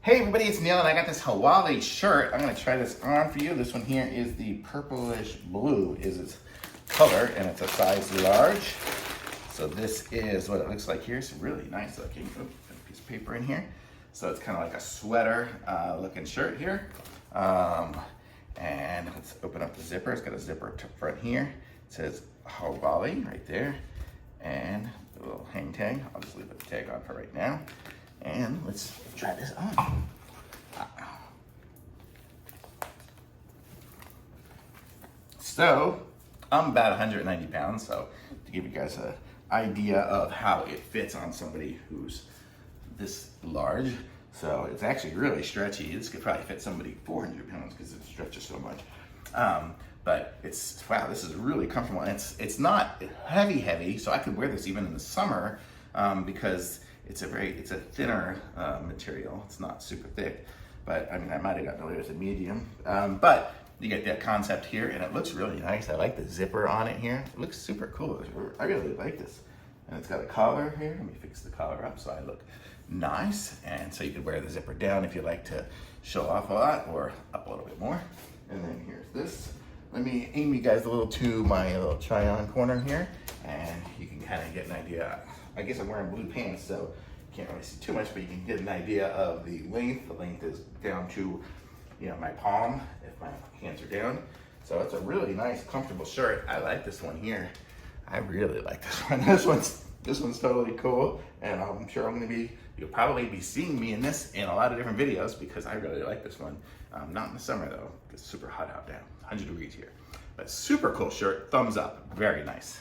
Hey everybody, it's Neil and I got this Hawaii shirt. I'm gonna try this on for you. This one here is the purplish blue is its color and it's a size large. So this is what it looks like here. It's really nice looking. Oops, got a piece of paper in here. So it's kind of like a sweater looking shirt here. And let's open up the zipper. It's got a zipper to front here. It says Hawaii right there. And a little hang tag. I'll just leave the tag on for right now. And let's try this on. So, I'm about 190 pounds, so to give you guys an idea of how it fits on somebody who's this large. So it's actually really stretchy. This could probably fit somebody 400 pounds because it stretches so much. But it's, wow, this is really comfortable. And it's not heavy, so I could wear this even in the summer because it's a thinner material. It's not super thick, but I mean, I might have gotten away with a medium. But you get that concept here, and it looks really nice. I like the zipper on it here. It looks super cool. I really like this. And it's got a collar here. Let me fix the collar up so I look nice. And so you could wear the zipper down if you like to show off a lot or up a little bit more. And then here's this. Let me aim you guys a little to my little try-on corner here, and you can kind of get an idea. I guess I'm wearing blue pants, so you can't really see too much, but you can get an idea of the length. The length is down to, my palm if my hands are down. So it's a really nice, comfortable shirt. I like this one here. I really like this one. This one's totally cool, and I'm sure you'll probably be seeing me in this in a lot of different videos because I really like this one. Not in the summer though. It's super hot out there, 100 degrees here. But super cool shirt, thumbs up, very nice.